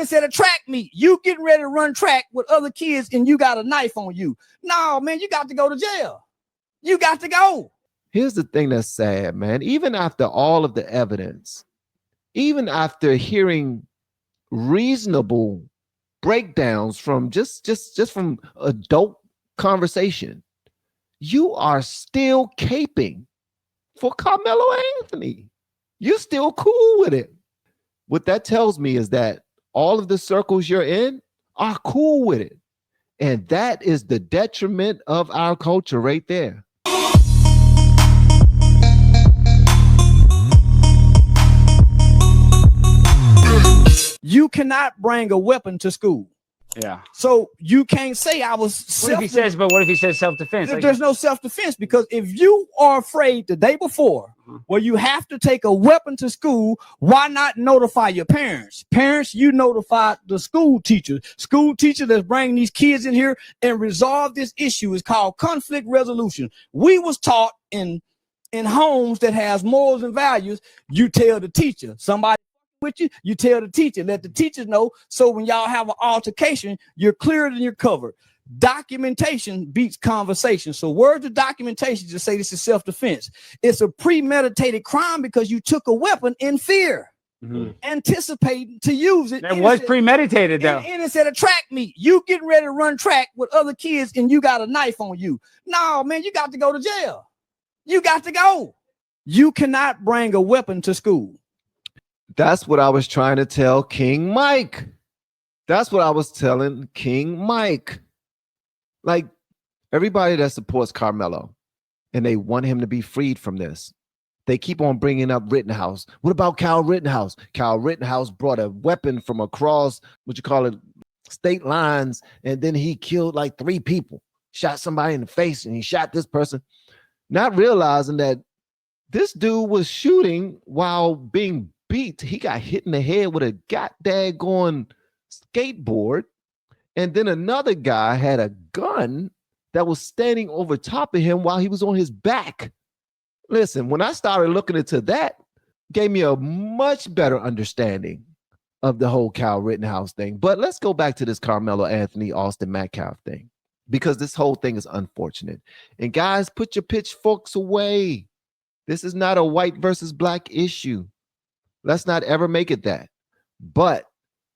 Instead of track meet, you getting ready to run track with other kids and you got a knife on you. No, man, you got to go to jail. You got to go. Here's the thing that's sad, man. Even after all of the evidence, even after hearing reasonable breakdowns from just from adult conversation, you are still caping for Karmelo Anthony. You're still cool with it. What that tells me is that all of the circles you're in are cool with it. And that is the detriment of our culture right there. You cannot bring a weapon to school. Yeah. So you can't say I was What if he says, but what if he says self-defense? There's no self-defense, because if you are afraid the day before, where you have to take a weapon to school, why not notify your parents? Parents, you notify the school teacher. School teacher that's bringing these kids in here and resolve this issue is called conflict resolution. We was taught in homes that has morals and values, you tell the teacher. Somebody with you, you tell the teacher, let the teachers know, so when y'all have an altercation, you're cleared and you're covered. Documentation beats conversation. So where's the documentation to say this is self-defense? It's a premeditated crime because you took a weapon in fear, anticipating to use it. It was premeditated though. And instead of track meet, you getting ready to run track with other kids and you got a knife on you. No, man, you got to go to jail. You got to go. You cannot bring a weapon to school. That's what I was trying to tell King Mike. That's what I was telling King Mike. Like, everybody that supports Karmelo and they want him to be freed from this, they keep on bringing up Rittenhouse. What about Kyle Rittenhouse? Kyle Rittenhouse brought a weapon from across, state lines, and then he killed like 3 people, shot somebody in the face, and he shot this person, not realizing that this dude was shooting while being beat. He got hit in the head with a goddamn skateboard, and then another guy had a gun that was standing over top of him while he was on his back. Listen, when I started looking into that, gave me a much better understanding of the whole Kyle Rittenhouse thing. But let's go back to this Karmelo Anthony, Austin Metcalf thing, because this whole thing is unfortunate. And guys, put your pitchforks away. This is not a white versus black issue. Let's not ever make it that. But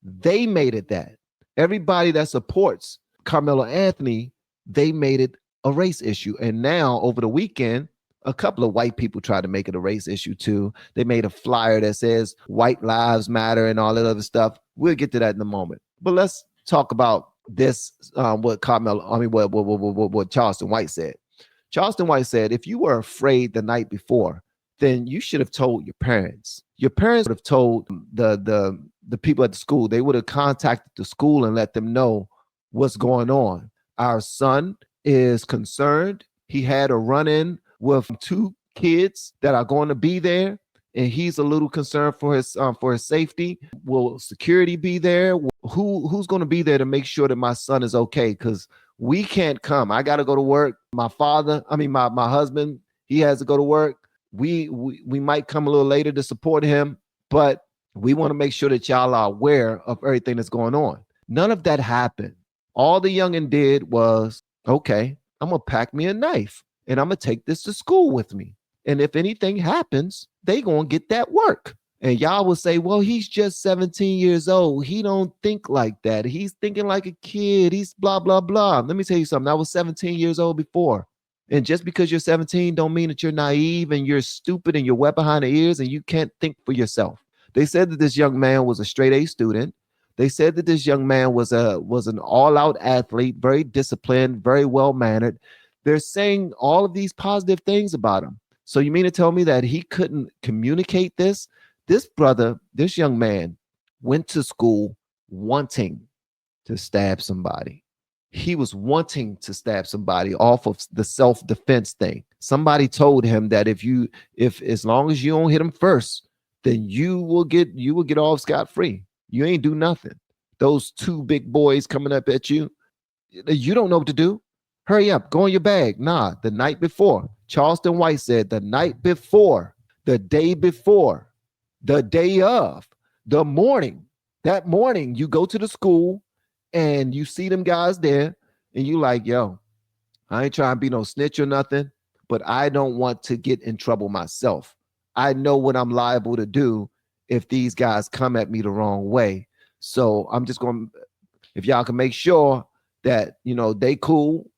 they made it that. Everybody that supports Karmelo Anthony, they made it a race issue. And now, over the weekend, a couple of white people tried to make it a race issue too. They made a flyer that says white lives matter and all that other stuff. We'll get to that in a moment. But let's talk about this, what Charleston White said. Charleston White said, if you were afraid the night before, then you should have told your parents. Your parents would have told the people at the school. They would have contacted the school and let them know what's going on. Our son is concerned. He had a run-in with 2 kids that are going to be there, and he's a little concerned for his safety. Will security be there? Who's going to be there to make sure that my son is okay? Because we can't come. I got to go to work. My husband, he has to go to work. We might come a little later to support him, but we want to make sure that y'all are aware of everything that's going on. None of that happened. All the youngin' did was, okay, I'm going to pack me a knife and I'm going to take this to school with me. And if anything happens, they going to get that work. And y'all will say, well, he's just 17 years old. He don't think like that. He's thinking like a kid. He's blah, blah, blah. Let me tell you something. I was 17 years old before. And just because you're 17 don't mean that you're naive and you're stupid and you're wet behind the ears and you can't think for yourself. They said that this young man was a straight A student. They said that this young man was an all-out athlete, very disciplined, very well-mannered. They're saying all of these positive things about him. So you mean to tell me that he couldn't communicate this? This brother, this young man, went to school wanting to stab somebody. He was wanting to stab somebody off of the self-defense thing. Somebody told him that if as long as you don't hit him first, then you will get off scot-free. You ain't do nothing. Those 2 big boys coming up at you, you don't know what to do. Hurry up, go in your bag. Nah, the night before. Charleston White said the night before, the day before, the day of, the morning That morning, you go to the school and you see them guys there, and you like, yo, I ain't trying to be no snitch or nothing, but I don't want to get in trouble myself. I know what I'm liable to do if these guys come at me the wrong way. So I'm just going to, if y'all can make sure that, you know, they cool,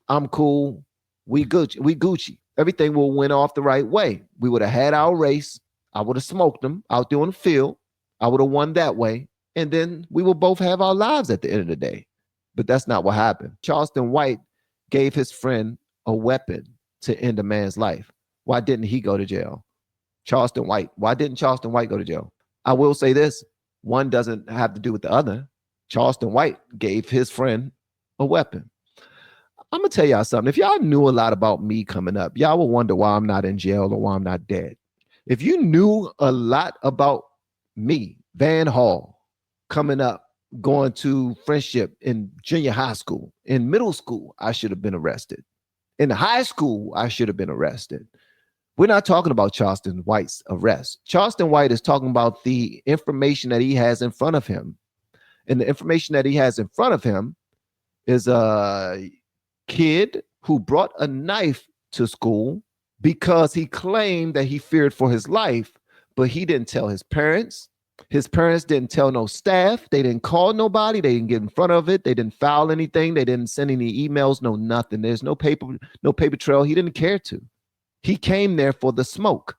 I'm cool, we Gucci. Everything will went off the right way. We would have had our race. I would have smoked them out there on the field. I would have won that way. And then we will both have our lives at the end of the day. But that's not what happened. Charleston White gave his friend a weapon to end a man's life. Why didn't he go to jail? Charleston White. Why didn't Charleston White go to jail? I will say this. One doesn't have to do with the other. Charleston White gave his friend a weapon. I'm going to tell y'all something. If y'all knew a lot about me coming up, y'all will wonder why I'm not in jail or why I'm not dead. If you knew a lot about me, van.hall, coming up, going to friendship in junior high school, in middle school, I should have been arrested. In high school, I should have been arrested. We're not talking about Charleston White's arrest. Charleston White is talking about the information that he has in front of him. And the information that he has in front of him is a kid who brought a knife to school because he claimed that he feared for his life, but he didn't tell his parents. His parents didn't tell no staff. They didn't call nobody. They didn't get in front of it. They didn't file anything. They didn't send any emails, no nothing. There's no paper trail. He didn't care to. He came there for the smoke.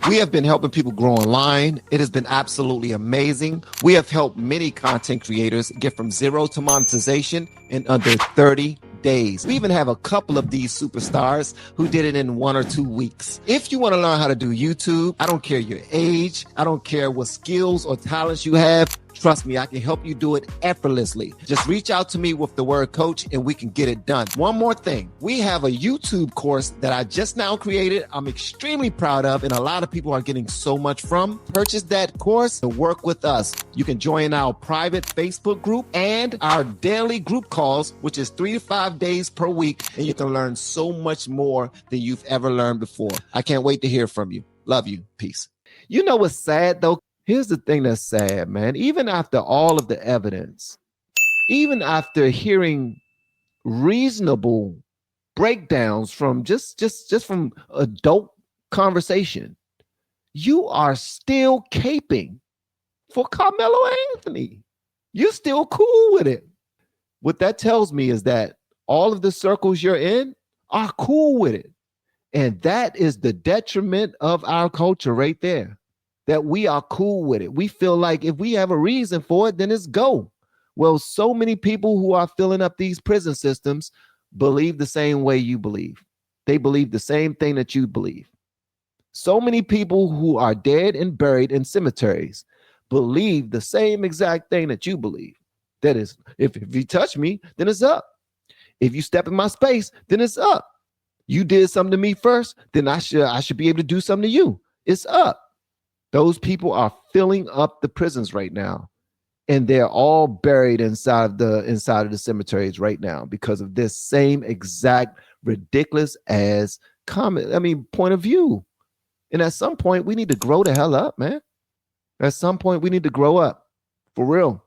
We have been helping people grow online. It has been absolutely amazing. We have helped many content creators get from zero to monetization in under 30 days. We even have a couple of these superstars who did it in 1 or 2 weeks. If you want to learn how to do YouTube, I don't care your age. I don't care what skills or talents you have. Trust me, I can help you do it effortlessly. Just reach out to me with the word coach and we can get it done. One more thing. We have a YouTube course that I just now created. I'm extremely proud of, and a lot of people are getting so much from. Purchase that course and work with us. You can join our private Facebook group and our daily group calls, which is 3 to 5 days per week. And you can learn so much more than you've ever learned before. I can't wait to hear from you. Love you. Peace. You know what's sad though? Here's the thing that's sad, man. Even after all of the evidence, even after hearing reasonable breakdowns from just from adult conversation, you are still caping for Karmelo Anthony. You're still cool with it. What that tells me is that all of the circles you're in are cool with it. And that is the detriment of our culture right there. That we are cool with it. We feel like if we have a reason for it, then it's go. Well, so many people who are filling up these prison systems believe the same way you believe. They believe the same thing that you believe. So many people who are dead and buried in cemeteries believe the same exact thing that you believe. That is, if you touch me, then it's up. If you step in my space, then it's up. You did something to me first, then I should be able to do something to you. It's up. Those people are filling up the prisons right now, and they're all buried inside of the cemeteries right now because of this same exact ridiculous as point of view. And at some point, we need to grow the hell up, man. At some point, we need to grow up for real.